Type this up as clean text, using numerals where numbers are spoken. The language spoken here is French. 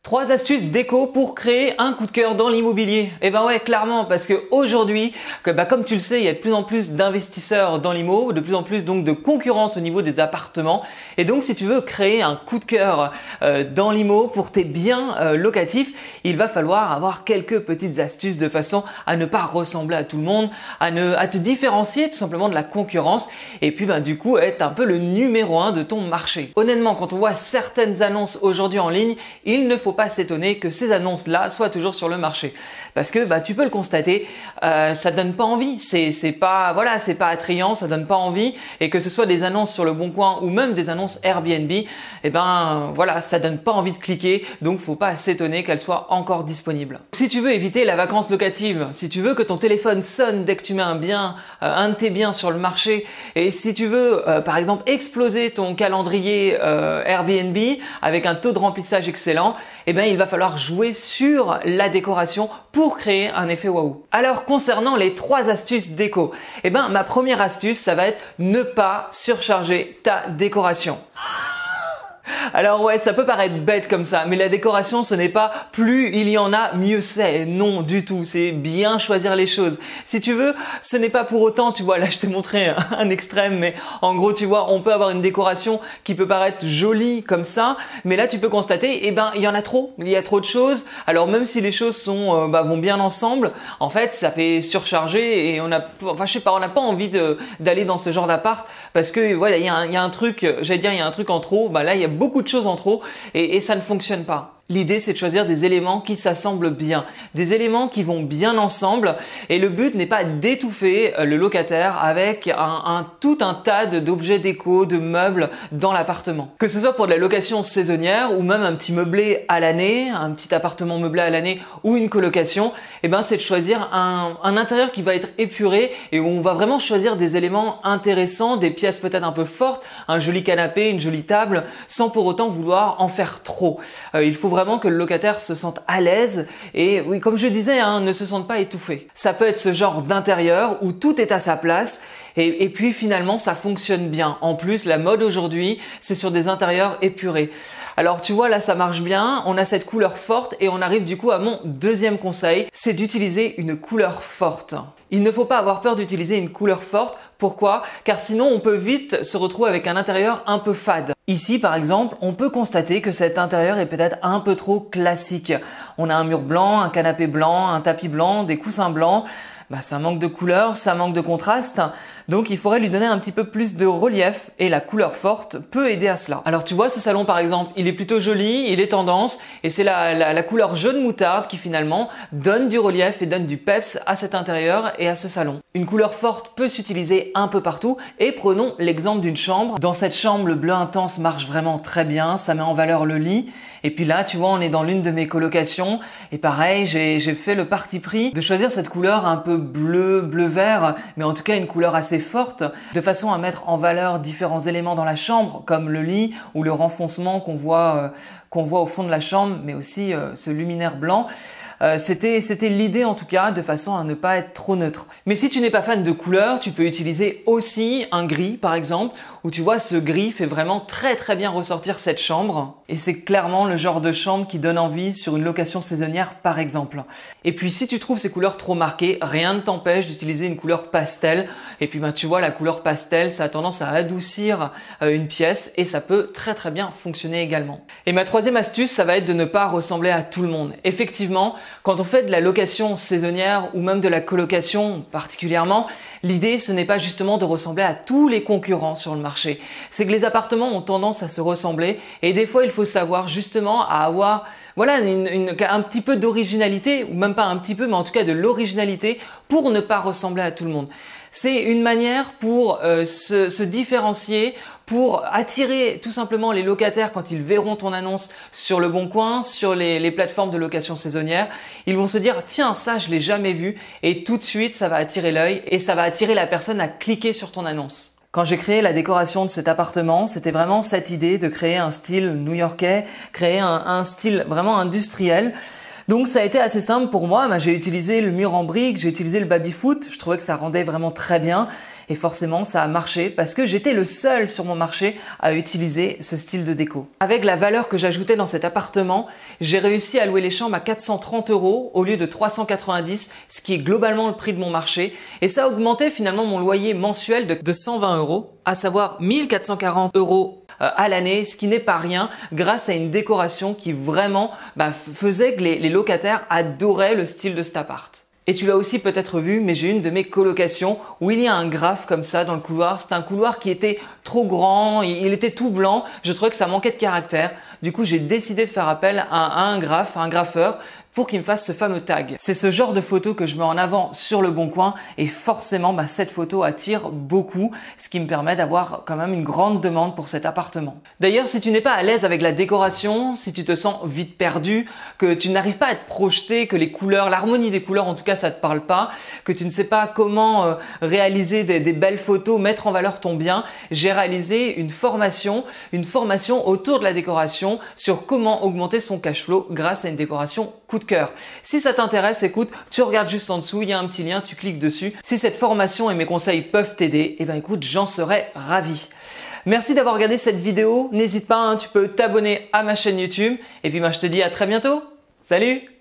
3 astuces déco pour créer un coup de cœur dans l'immobilier. Eh ben ouais, clairement, parce que aujourd'hui, comme tu le sais, il y a de plus en plus d'investisseurs dans l'immo, de plus en plus donc de concurrence au niveau des appartements. Et donc, si tu veux créer un coup de cœur dans l'immo pour tes biens locatifs, il va falloir avoir quelques petites astuces de façon à ne pas ressembler à tout le monde, à te différencier tout simplement de la concurrence et puis du coup être un peu le numéro 1 de ton marché. Honnêtement, quand on voit certaines annonces aujourd'hui en ligne, il ne faut pas s'étonner que ces annonces-là soient toujours sur le marché. Parce que tu peux le constater, ça donne pas envie. C'est pas attrayant, ça donne pas envie. Et que ce soit des annonces sur le Bon Coin ou même des annonces Airbnb, ça donne pas envie de cliquer. Donc faut pas s'étonner qu'elles soient encore disponibles. Si tu veux éviter la vacance locative, si tu veux que ton téléphone sonne dès que tu mets un de tes biens sur le marché, et si tu veux par exemple exploser ton calendrier Airbnb avec un taux de remplissage excellent, il va falloir jouer sur la décoration pour créer un effet waouh. Alors concernant les 3 astuces déco, ma première astuce, ça va être ne pas surcharger ta décoration. Alors ouais, ça peut paraître bête comme ça, mais la décoration, ce n'est pas plus il y en a, mieux c'est. Non, du tout. C'est bien choisir les choses. Si tu veux, ce n'est pas pour autant, tu vois, là je t'ai montré un extrême, mais en gros, tu vois, on peut avoir une décoration qui peut paraître jolie comme ça, mais là tu peux constater, il y en a trop. Il y a trop de choses. Alors même si les choses vont bien ensemble, en fait, ça fait surcharger et on n'a pas envie d'aller dans ce genre d'appart parce que voilà, il y a un truc, il y a un truc en trop. Là, il y a beaucoup de choses en trop et ça ne fonctionne pas. L'idée, c'est de choisir des éléments qui s'assemblent bien, des éléments qui vont bien ensemble et le but n'est pas d'étouffer le locataire avec tout un tas d'objets déco, de meubles dans l'appartement. Que ce soit pour de la location saisonnière ou même un petit meublé à l'année, un petit appartement meublé à l'année ou une colocation, c'est de choisir un intérieur qui va être épuré et où on va vraiment choisir des éléments intéressants, des pièces peut-être un peu fortes, un joli canapé, une jolie table, sans pour autant vouloir en faire trop. Il faut vraiment que le locataire se sente à l'aise et oui, comme je disais, ne se sente pas étouffé. Ça peut être ce genre d'intérieur où tout est à sa place et puis finalement ça fonctionne bien. En plus, la mode aujourd'hui, c'est sur des intérieurs épurés. Alors tu vois, là ça marche bien, on a cette couleur forte et on arrive du coup à mon deuxième conseil, c'est d'utiliser une couleur forte. Il ne faut pas avoir peur d'utiliser une couleur forte. Pourquoi? Car sinon on peut vite se retrouver avec un intérieur un peu fade. Ici par exemple, on peut constater que cet intérieur est peut-être un peu trop classique. On a un mur blanc, un canapé blanc, un tapis blanc, des coussins blancs. Ça manque de couleur, ça manque de contraste. Donc il faudrait lui donner un petit peu plus de relief et la couleur forte peut aider à cela. Alors tu vois, ce salon par exemple, il est plutôt joli, il est tendance et c'est la couleur jaune moutarde qui finalement donne du relief et donne du peps à cet intérieur et à ce salon. Une couleur forte peut s'utiliser un peu partout et prenons l'exemple d'une chambre. Dans cette chambre, le bleu intense marche vraiment très bien, ça met en valeur le lit. Et puis là, tu vois, on est dans l'une de mes colocations et pareil, j'ai fait le parti pris de choisir cette couleur un peu bleu-vert, mais en tout cas une couleur assez forte, de façon à mettre en valeur différents éléments dans la chambre, comme le lit ou le renfoncement qu'on voit au fond de la chambre, mais aussi ce luminaire blanc. C'était l'idée en tout cas, de façon à ne pas être trop neutre. Mais si tu n'es pas fan de couleurs, tu peux utiliser aussi un gris par exemple, où tu vois ce gris fait vraiment très très bien ressortir cette chambre. Et c'est clairement le genre de chambre qui donne envie sur une location saisonnière par exemple. Et puis si tu trouves ces couleurs trop marquées, rien ne t'empêche d'utiliser une couleur pastel. Et puis tu vois, la couleur pastel, ça a tendance à adoucir une pièce et ça peut très très bien fonctionner également. Et ma troisième astuce, ça va être de ne pas ressembler à tout le monde. Effectivement, quand on fait de la location saisonnière ou même de la colocation particulièrement, l'idée ce n'est pas justement de ressembler à tous les concurrents sur le marché. C'est que les appartements ont tendance à se ressembler et des fois il faut savoir justement à avoir un petit peu d'originalité, ou même pas un petit peu, mais en tout cas de l'originalité pour ne pas ressembler à tout le monde. C'est une manière pour se différencier, pour attirer tout simplement les locataires quand ils verront ton annonce sur le Bon Coin, sur les plateformes de location saisonnière. Ils vont se dire « Tiens, ça je l'ai jamais vu » et tout de suite ça va attirer l'œil et ça va attirer la personne à cliquer sur ton annonce. Quand j'ai créé la décoration de cet appartement, c'était vraiment cette idée de créer un style new-yorkais, créer un style vraiment industriel. Donc ça a été assez simple pour moi. J'ai utilisé le mur en briques, j'ai utilisé le baby-foot. Je trouvais que ça rendait vraiment très bien. Et forcément, ça a marché parce que j'étais le seul sur mon marché à utiliser ce style de déco. Avec la valeur que j'ajoutais dans cet appartement, j'ai réussi à louer les chambres à 430 € au lieu de 390, ce qui est globalement le prix de mon marché. Et ça a augmenté finalement mon loyer mensuel de 120 €, à savoir 1440 € à l'année, ce qui n'est pas rien grâce à une décoration qui vraiment faisait que les locataires adoraient le style de cet appart. Et tu l'as aussi peut-être vu, mais j'ai une de mes colocations où il y a un graphe comme ça dans le couloir. C'était un couloir qui était trop grand, il était tout blanc. Je trouvais que ça manquait de caractère. Du coup, j'ai décidé de faire appel à un graffeur pour qu'il me fasse ce fameux tag. C'est ce genre de photo que je mets en avant sur le Bon Coin et forcément cette photo attire beaucoup, ce qui me permet d'avoir quand même une grande demande pour cet appartement. D'ailleurs, si tu n'es pas à l'aise avec la décoration, si tu te sens vite perdu, que tu n'arrives pas à te projeter, que les couleurs, l'harmonie des couleurs en tout cas ça te parle pas, que tu ne sais pas comment réaliser des belles photos, mettre en valeur ton bien, j'ai réalisé une formation autour de la décoration sur comment augmenter son cash flow grâce à une décoration coup de cœur. Si ça t'intéresse, écoute, tu regardes juste en dessous, il y a un petit lien, tu cliques dessus. Si cette formation et mes conseils peuvent t'aider, écoute, j'en serais ravi. Merci d'avoir regardé cette vidéo. N'hésite pas, tu peux t'abonner à ma chaîne YouTube. Et puis moi, je te dis à très bientôt. Salut!